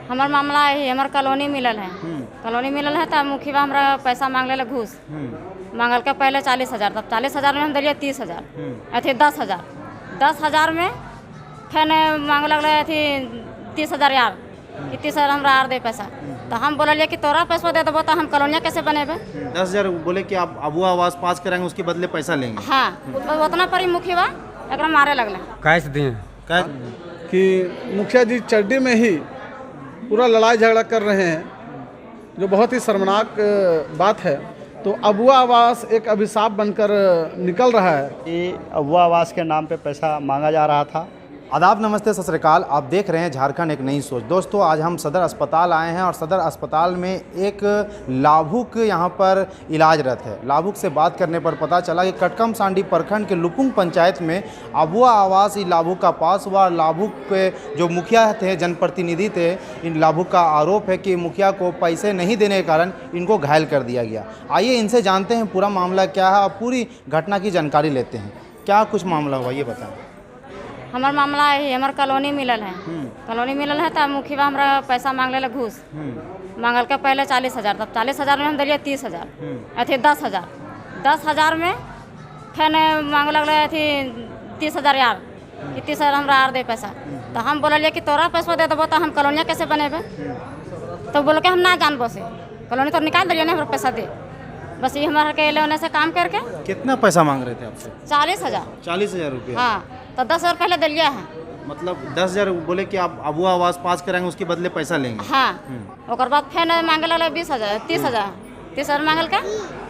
हमार मामला है, हमार कॉलोनी मिलल है। कॉलोनी मिलल है तो मुखिया हमरा पैसा मांग ले घूस मांगल के पहले 40,000, तब 40,000 में हम दिलिए 30,000 अथी 10,000 10,000 में फिर मांग लगल अथी 30,000 यार कि 30,000 हमरा आर दे पैसा। तो हम बोलिए कि तोरा पैसा दे देबो तो हम कॉलोनिया कैसे बनेबे। 10,000 बोले कि आप अबुआ आवास पास कराएंगे, उसके बदले पैसा लेंगे। हाँ तो उतना पर ही मुखिया एक मारे लगल कैसे दिए कि मुखिया जी चड्डी में ही पूरा लड़ाई झगड़ा कर रहे हैं, जो बहुत ही शर्मनाक बात है। तो अबुआ आवास एक अभिशाप बनकर निकल रहा है। ये अबुआ आवास के नाम पे पैसा मांगा जा रहा था। आदाब, नमस्ते, सत श्री अकाल। आप देख रहे हैं झारखंड एक नई सोच। दोस्तों, आज हम सदर अस्पताल आए हैं और सदर अस्पताल में एक लाभुक यहाँ पर इलाजरत है। लाभुक से बात करने पर पता चला कि कटकम सांडी प्रखंड के लुपुंग पंचायत में अबुआ आवास इस लाभुक का पास हुआ। लाभुक पे जो मुखिया थे, जनप्रतिनिधि थे, इन लाभुक का आरोप है कि मुखिया को पैसे नहीं देने के कारण इनको घायल कर दिया गया। आइए इनसे जानते हैं पूरा मामला क्या है और पूरी घटना की जानकारी लेते हैं। क्या कुछ मामला हुआ ये बताएं। हमार मामला है, हमार कॉलोनी मिलल है। कॉलोनी मिलल है तो मुखिया हमरा पैसा मांग ले घूस मांगल के पहले 40,000, तब 40,000 में हम दिलिए 30,000 अथी 10,000 10,000 में फिर मांग लगल अथी 30,000 यार कि 30,000 हमरा आर दे पैसा। तो हम बोलिए कि तोरा पैसा दे देबो तो हम कॉलोनिया कैसे बनेबे। तो बोल के हम ना जानबो से कॉलोनी तो निकाल दिलिए ना, हमरा पैसा दे। बस ये हमारे के लेने से काम करके। कितना पैसा मांग रहे थे आपसे? 40,000। 40,000 रुपये? हाँ तो 10,000 पहले दिलिए है। मतलब 10,000 बोले कि आप अबुआ आवास पास कराएंगे, उसके बदले पैसा लेंगे। हाँ और बाद फिर मांगे लगे 20,000 30,000 मांगल के।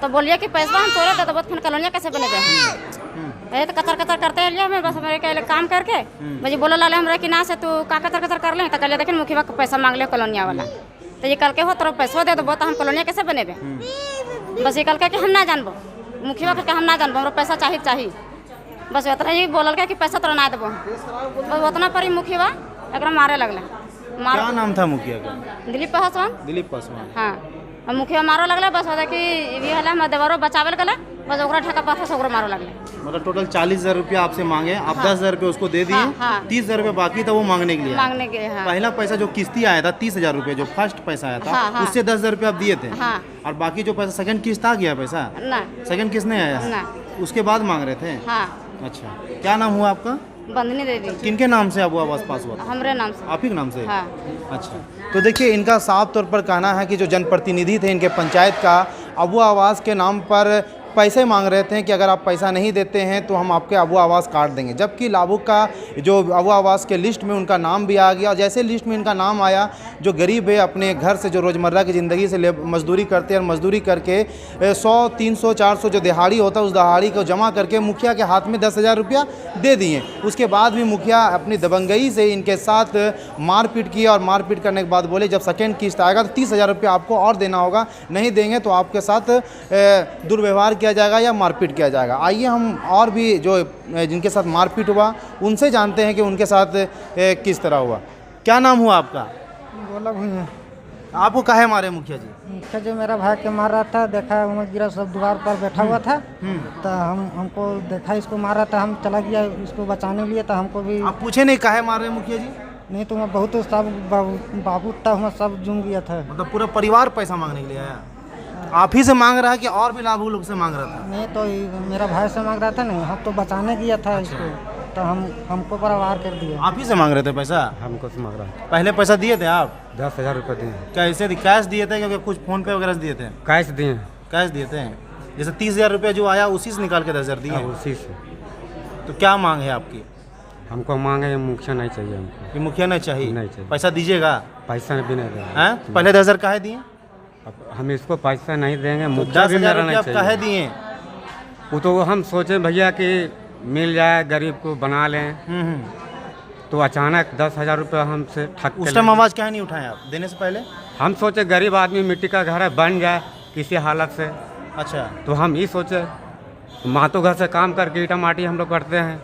तो बोलिए कि पैसा हम तोड़े दे देबो फिर कॉलोनिया कैसे बनेबे। ये तो कतर कतर करते हैं हमें, बस हमारे के काम करके भाई बोले लाले हमारे कि ना से तू का कतर कतर कर ले। तो कल देखिए मुखिया का पैसा मांग ले कॉलोनिया वाला। तो ये कल के हो तोरा पैसा दे देबो तो हम कॉलोनिया कैसे बनेबे। बस ये कल के हम ना जानबो, मुखिया के हम ना जानबो, हमरा पैसा चाहिए। बस उतना ही बोलल कि पैसा तोरा ना देबो। बस उतना पर ही मुखिया एक मारे लगल। क्या नाम था मुखिया का? दिलीप पासवान। दिलीप पासवान। हाँ और मुखिया मारो लगल। बस कि ये हला हम देवरो बचावे गले, बस ओकरा ढका पाथा ओकरा मारो लगले। मतलब टोटल 40,000 रुपया आपसे मांगे, आप 10,000 रुपये उसको दे दिए। हाँ। 30,000 रुपये बाकी था वो मांगने के लिए मांगने के। हाँ। पहला पैसा जो किस्ती आया था 30,000 रुपये, जो फर्स्ट पैसा आया था, हाँ। उससे 10,000 रुपये आप दिए थे। हाँ। और बाकी जो पैसा सेकंड किस्त आ गया पैसा? ना सेकंड किस्त नहीं आया? ना। उसके बाद मांग रहे थे? हाँ। अच्छा, क्या नाम हुआ आपका? बंदनी देवी। किनके नाम से अबुआ आवास पास हुआ था? हमरे नाम से। आप ही के नाम से? हाँ। अच्छा, तो देखिए इनका साफ तौर पर कहना है कि जो जनप्रतिनिधि थे इनके पंचायत का, अबुआ आवास के नाम पर पैसे मांग रहे थे कि अगर आप पैसा नहीं देते हैं तो हम आपके अबुआ आवास काट देंगे। जबकि लाभुक का जो अबुआ आवास के लिस्ट में उनका नाम भी आ गया। और जैसे लिस्ट में इनका नाम आया, जो गरीब है अपने घर से जो रोज़मर्रा की ज़िंदगी से मजदूरी करते हैं और मजदूरी करके 100 300 400 जो दिहाड़ी होता है उस दिहाड़ी को जमा करके मुखिया के हाथ में 10,000 रुपया दे दिए। उसके बाद भी मुखिया अपनी दबंगई से इनके साथ मारपीट की और मारपीट करने के बाद बोले जब सेकेंड किस्त आएगा तो 30,000 रुपया आपको और देना होगा, नहीं देंगे तो आपके साथ दुर्व्यवहार किया जाएगा या मारपीट किया जाएगा। आइए हम और भी जो जिनके साथ मारपीट हुआ उनसे जानते हैं कि उनके साथ किस तरह हुआ। क्या नाम हुआ आपका? बोला भैया आपको काहे मारे मुखिया जी? मुखिया जो मेरा भाई के मार रहा था, देखा उमर गिरा सब दीवार पर बैठा हुआ था। तो हमको देखा इसको मार रहा था, हम चला गया इसको बचाने के लिए। तो हमको भी आप पूछे नहीं काहे मार रहे मुखिया जी? नहीं तो मैं बहुत सब बाबू था, हम सब जूम गया था। मतलब पूरा परिवार पैसा मांगने के लिए आया? आप ही से मांग रहा है कि और भी लाभुक लोग से मांग रहा था? नहीं तो मेरा भाई से मांग रहा था, नहीं हम तो बचाने गया था इसको। तो हमको बराबर कर दिया। आप ही से मांग रहे थे पैसा? हमको से मांग रहा है। पहले पैसा दिए थे आप? 10,000 रुपये दिए। कैसे कैश दिए थे क्योंकि कुछ फोन पे वगैरह से दिए थे? कैश दिए। कैश दिए थे? जैसे 30,000 रुपये जो आया उसी से निकाल के 10,000 दिए? उसी से। तो क्या मांग है आपकी? हमको मांगे मुखिया नहीं चाहिए, हमको ये मुखिया नहीं चाहिए? नहीं चाहिए। पैसा दीजिएगा? पैसा भी नहीं देंगे। हैं? पहले 10,000 काहे दिए? अब हम इसको पैसा नहीं देंगे, तो मुखिया भी 10,000 मेरा रुपये नहीं आप काहे चाहिए। दिए? वो तो हम सोचे भैया कि मिल जाए, गरीब को बना लें। तो अचानक 10,000 रुपये हमसे ठग के उस टाइम आवाज़ काहे नहीं उठाए आप देने से पहले? हम सोचे गरीब आदमी मिट्टी का घर है, बन जाए किसी हालत से। अच्छा, तो हम ये सोचे मातो घर से काम करके ईटा माटी हम लोग करते हैं।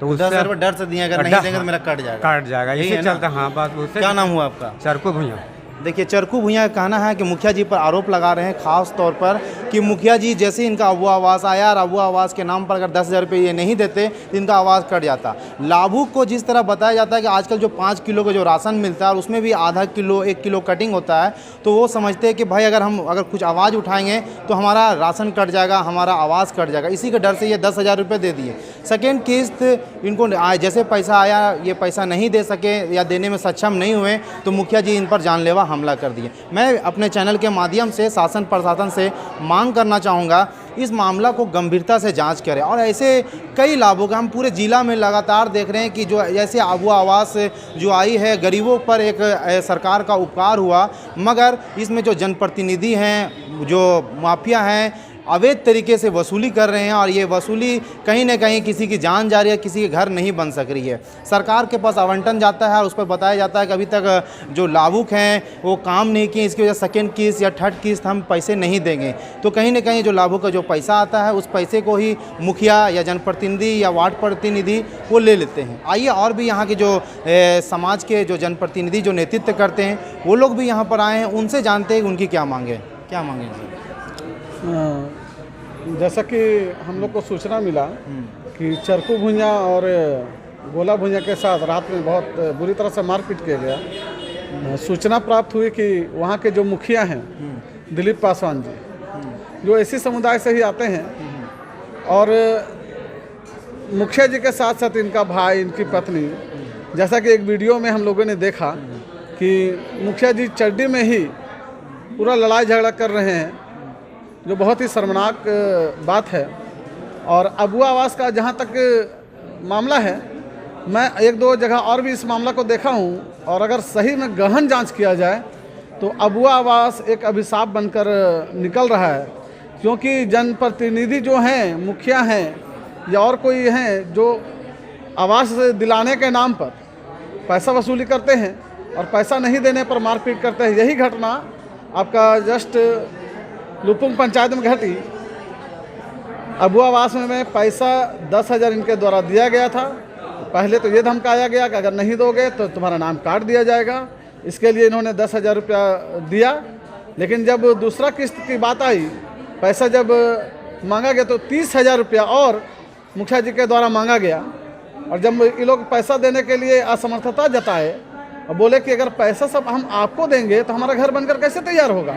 तो उससे 10,000 रुपये डर से दिए, अगर नहीं देंगे तो मेरा कट जाएगा। काट जाएगा, यही इसी है ना? चलते। हाँ बात उससे। क्या नाम हुआ आपका? चरको भैया। देखिए, चरकू भुइयां का कहना है कि मुखिया जी पर आरोप लगा रहे हैं, खास तौर पर कि मुखिया जी जैसे ही इनका अबुआ आवास आया और अबुआ आवास के नाम पर अगर 10,000 रुपये ये नहीं देते तो इनका आवास कट जाता। लाभुक को जिस तरह बताया जाता है कि आजकल जो 5 किलो का जो राशन मिलता है और उसमें भी आधा किलो 1 किलो कटिंग होता है, तो वो समझते हैं कि भाई अगर कुछ आवाज़ उठाएंगे तो हमारा राशन कट जाएगा, हमारा आवास कट जाएगा। इसी के डर से ये 10,000 रुपये दे दिए। सेकेंड किस्त इनको जैसे पैसा आया, ये पैसा नहीं दे सके या देने में सक्षम नहीं हुए तो मुखिया जी इन पर जानलेवा हमला कर दिए। मैं अपने चैनल के माध्यम से शासन प्रशासन से मांग करना चाहूँगा, इस मामला को गंभीरता से जांच करें। और ऐसे कई लाभों का हम पूरे ज़िला में लगातार देख रहे हैं कि जो जैसे अबुआ आवास जो आई है, गरीबों पर एक सरकार का उपकार हुआ, मगर इसमें जो जनप्रतिनिधि हैं, जो माफिया हैं, अवैध तरीके से वसूली कर रहे हैं और ये वसूली कहीं ना कहीं किसी की जान जा रही है, किसी के घर नहीं बन सक रही है। सरकार के पास आवंटन जाता है और उस पर बताया जाता है कि अभी तक जो लाभुक हैं वो काम नहीं किए, इसकी वजह से सेकेंड किस्त या थर्ड किस्त हम पैसे नहीं देंगे। तो कहीं ना कहीं जो लाभुक का जो पैसा आता है उस पैसे को ही मुखिया या जनप्रतिनिधि या वार्ड प्रतिनिधि वो ले लेते हैं। आइए और भी यहाँ के जो समाज के जो जनप्रतिनिधि जो नेतृत्व करते हैं वो लोग भी यहाँ पर आए हैं, उनसे जानते हैं उनकी क्या मांगे। क्या मांगे सर? जैसा कि हम लोग को सूचना मिला कि चरकू भुइयां और गोला भुइयां के साथ रात में बहुत बुरी तरह से मारपीट किया गया। सूचना प्राप्त हुई कि वहाँ के जो मुखिया हैं दिलीप पासवान जी, जो ऐसी समुदाय से ही आते हैं, और मुखिया जी के साथ साथ इनका भाई, इनकी पत्नी, जैसा कि एक वीडियो में हम लोगों ने देखा कि मुखिया जी चड्डी में ही पूरा लड़ाई झगड़ा कर रहे हैं, जो बहुत ही शर्मनाक बात है। और अबुआ आवास का जहाँ तक मामला है, मैं 1-2 जगह और भी इस मामला को देखा हूँ, और अगर सही में गहन जांच किया जाए तो अबुआ आवास एक अभिशाप बनकर निकल रहा है। क्योंकि जनप्रतिनिधि जो हैं, मुखिया हैं या और कोई हैं, जो आवास दिलाने के नाम पर पैसा वसूली करते हैं और पैसा नहीं देने पर मारपीट करते हैं। यही घटना आपका जस्ट लुपुंग पंचायत में घटी। अबुआ आवास में पैसा 10,000 इनके द्वारा दिया गया था। पहले तो ये धमकाया गया कि अगर नहीं दोगे तो तुम्हारा नाम काट दिया जाएगा। इसके लिए इन्होंने 10,000 रुपया दिया। लेकिन जब दूसरा किस्त की बात आई, पैसा जब मांगा गया तो 30,000 रुपया और मुखिया जी के द्वारा मांगा गया। और जब ये लोग पैसा देने के लिए असमर्थता जताए और बोले कि अगर पैसा सब हम आपको देंगे तो हमारा घर बनकर कैसे तैयार होगा,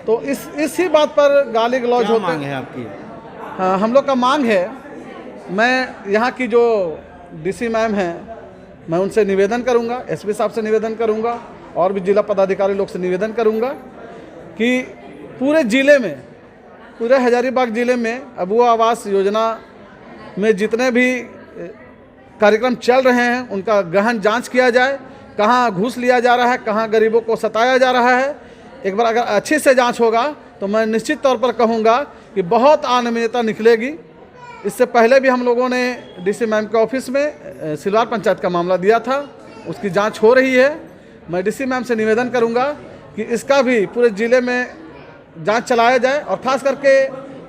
तो इसी बात पर गाली गलौज होते हैं। आपकी? हाँ, हम लोग का मांग है, मैं यहाँ की जो डीसी मैम हैं, मैं उनसे निवेदन करूँगा, एसपी साहब से निवेदन करूँगा और भी जिला पदाधिकारी लोग से निवेदन करूँगा कि पूरे ज़िले में, पूरे हजारीबाग ज़िले में अबुआ आवास योजना में जितने भी कार्यक्रम चल रहे हैं उनका गहन जांच किया जाए। कहाँ घूस लिया जा रहा है, कहाँ गरीबों को सताया जा रहा है। एक बार अगर अच्छे से जांच होगा तो मैं निश्चित तौर पर कहूँगा कि बहुत अनियमितता निकलेगी। इससे पहले भी हम लोगों ने डीसी मैम के ऑफिस में सिलवार पंचायत का मामला दिया था, उसकी जांच हो रही है। मैं डीसी मैम से निवेदन करूंगा कि इसका भी पूरे ज़िले में जांच चलाया जाए और खास करके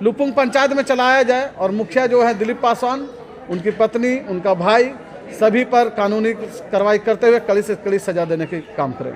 लुपुंग पंचायत में चलाया जाए। और मुखिया जो है दिलीप पासवान, उनकी पत्नी, उनका भाई, सभी पर कानूनी कार्रवाई करते हुए कड़ी से कड़ी सजा देने की काम करें।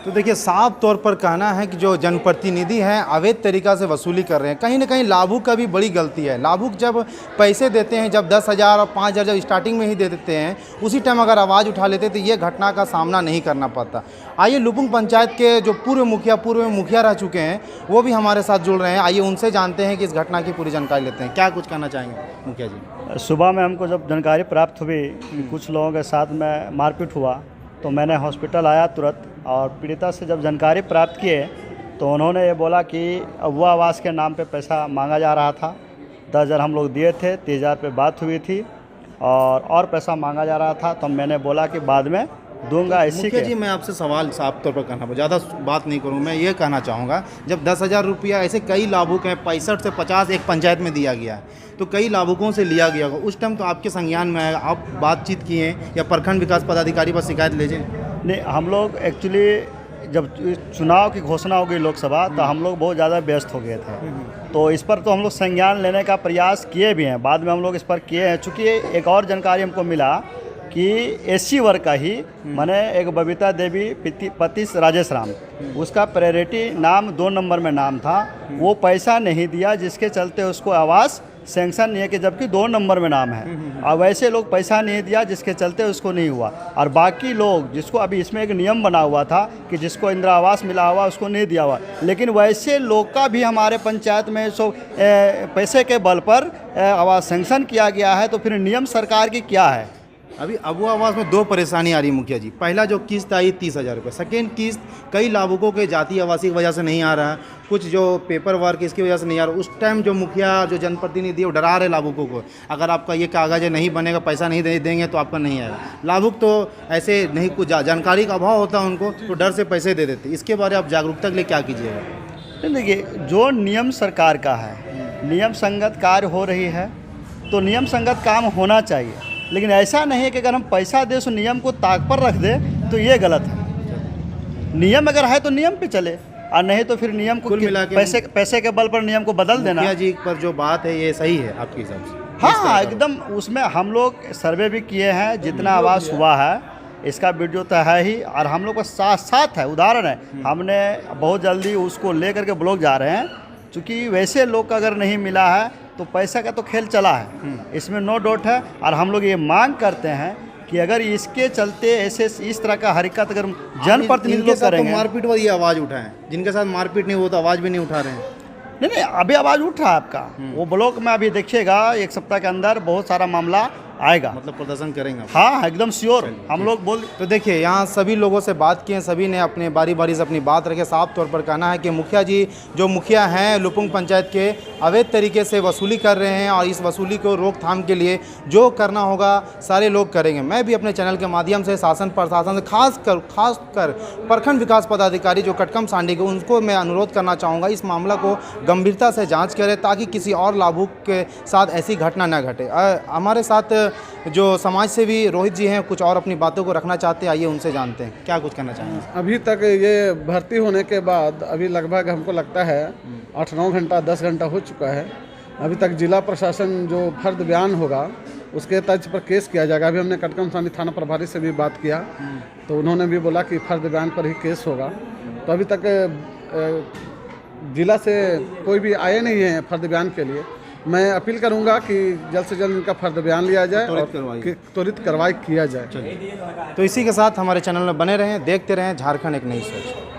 तो देखिए, साफ तौर पर कहना है कि जो जनप्रतिनिधि हैं अवैध तरीक़ा से वसूली कर रहे हैं। कहीं ना कहीं लाभुक का भी बड़ी गलती है। लाभुक जब पैसे देते हैं, जब 10,000 और 5,000 जब स्टार्टिंग में ही दे देते हैं, उसी टाइम अगर आवाज़ उठा लेते तो ये घटना का सामना नहीं करना पड़ता। आइए, लुपुंग पंचायत के जो पूर्व मुखिया रह चुके हैं वो भी हमारे साथ जुड़ रहे हैं। आइए उनसे जानते हैं कि इस घटना की पूरी जानकारी लेते हैं। क्या कुछ कहना चाहेंगे मुखिया जी? सुबह में हमको जब जानकारी प्राप्त हुई कि कुछ लोगों के साथ में मारपीट हुआ तो मैंने हॉस्पिटल आया तुरंत, और पीड़िता से जब जानकारी प्राप्त किए तो उन्होंने ये बोला कि अबुआ आवास के नाम पे पैसा मांगा जा रहा था। 10,000 हम लोग दिए थे, 30,000 पे बात हुई थी और पैसा मांगा जा रहा था। तो मैंने बोला कि बाद में दूंगा। इसी के जी मैं आपसे सवाल साफ तौर पर करना, ज़्यादा बात नहीं करूँ, मैं ये कहना चाहूँगा, जब 10,000 रुपया ऐसे कई लाभुक हैं, 65 से 50 एक पंचायत में दिया गया है, तो कई लाभुकों से लिया गया होगा। उस टाइम तो आपके संज्ञान में आया, आप बातचीत किए या प्रखंड विकास पदाधिकारी पर शिकायत ले जाए? नहीं, हम लोग एक्चुअली जब चुनाव की घोषणा हो गई लोकसभा तो हम लोग बहुत ज़्यादा व्यस्त हो गए थे। तो इस पर तो हम लोग संज्ञान लेने का प्रयास किए भी हैं, बाद में हम लोग इस पर किए हैं। चूँकि एक और जानकारी हमको मिला कि एससी वर्ग का ही माने एक बबीता देवी पति राजेश राम, उसका प्रायोरिटी नाम 2 नंबर में नाम था, वो पैसा नहीं दिया जिसके चलते उसको आवास सेंक्शन नहीं है, कि जबकि 2 नंबर में नाम है। और वैसे लोग पैसा नहीं दिया जिसके चलते उसको नहीं हुआ, और बाकी लोग जिसको अभी इसमें एक नियम बना हुआ था कि जिसको इंदिरा आवास मिला हुआ उसको नहीं दिया हुआ, लेकिन वैसे लोग का भी हमारे पंचायत में पैसे के बल पर आवास सेंक्शन किया गया है। तो फिर नियम सरकार की क्या है? अभी अबुआ आवास में 2 परेशानी आ रही है मुखिया जी। पहला जो किस्त आई 30,000 रुपये, सेकेंड किस्त कई लाभुकों के जाति आवासी की वजह से नहीं आ रहा है, कुछ जो पेपर वर्क इसकी वजह से नहीं आ रहा। उस टाइम जो मुखिया जो जनप्रतिनिधि वो डरा रहे लाभुकों को, अगर आपका ये कागज़ नहीं बनेगा, पैसा नहीं देंगे तो आपका नहीं आएगा। लाभुक तो ऐसे नहीं, कुछ जानकारी का अभाव होता है उनको, तो डर से पैसे दे देते। इसके बारे में आप जागरूकता के लिए क्या कीजिएगा? देखिए, जो नियम सरकार का है, नियम संगत कार्य हो रही है तो नियम संगत काम होना चाहिए, लेकिन ऐसा नहीं है कि अगर हम पैसा दे उस नियम को ताक पर रख दे तो ये गलत है। नियम अगर है तो नियम पे चले, और नहीं तो फिर नियम को पैसे के बल पर नियम को बदल देना। मुखिया जी पर जो बात है ये सही है आपके हिसाब से? हाँ, एकदम। उसमें हम लोग सर्वे भी किए हैं, जितना आवास हुआ है इसका वीडियो तो है ही, और हम लोग का साथ साथ है, उदाहरण है। हमने बहुत जल्दी उसको ले करके ब्लॉक जा रहे हैं, क्योंकि वैसे लोग का अगर नहीं मिला है तो पैसा का तो खेल चला है, इसमें नो डाउट है। और हम लोग ये मांग करते हैं कि अगर इसके चलते ऐसे इस तरह का हरकत अगर जनप्रतिनिधि लोग करेंगे, तो मारपीट वाली आवाज़ उठाएं, जिनके साथ मारपीट नहीं हो तो आवाज़ भी नहीं उठा रहे हैं। नहीं, अभी आवाज़ उठ रहा है आपका। वो ब्लॉक में अभी देखिएगा 1 सप्ताह के अंदर बहुत सारा मामला आएगा, मतलब प्रदर्शन करेंगे। हाँ, एकदम श्योर हम लोग बोल। तो देखिए, यहाँ सभी लोगों से बात की है, सभी ने अपने बारी बारी से अपनी बात रखे। साफ तौर पर कहना है कि मुखिया जी जो मुखिया हैं लुपुंग पंचायत के, अवैध तरीके से वसूली कर रहे हैं, और इस वसूली को रोकथाम के लिए जो करना होगा सारे लोग करेंगे। मैं भी अपने चैनल के माध्यम से शासन प्रशासन से खास कर प्रखंड विकास पदाधिकारी जो कटकम सांडी के, उनको मैं अनुरोध करना चाहूँगा इस मामला को गंभीरता से जाँच करें, ताकि किसी और लाभुक के साथ ऐसी घटना न घटे। हमारे साथ जो समाज सेवी रोहित जी हैं, कुछ और अपनी बातों को रखना चाहते हैं, आइए उनसे जानते हैं क्या कुछ करना चाहेंगे। अभी तक ये भर्ती होने के बाद अभी लगभग हमको लगता है 8-9 घंटा 10 घंटा हो चुका है। अभी तक जिला प्रशासन जो फर्द बयान होगा उसके तर्ज पर केस किया जाएगा। अभी हमने कटकम सांडी थाना प्रभारी से भी बात किया, तो उन्होंने भी बोला कि फर्द बयान पर ही केस होगा। तो अभी तक जिला से कोई भी आए नहीं है फर्द बयान के लिए। मैं अपील करूंगा कि जल्द से जल्द इनका फर्द बयान लिया जाए और त्वरित कार्रवाई किया जाए। तो इसी के साथ हमारे चैनल में बने रहें, देखते रहें झारखंड एक नई सोच।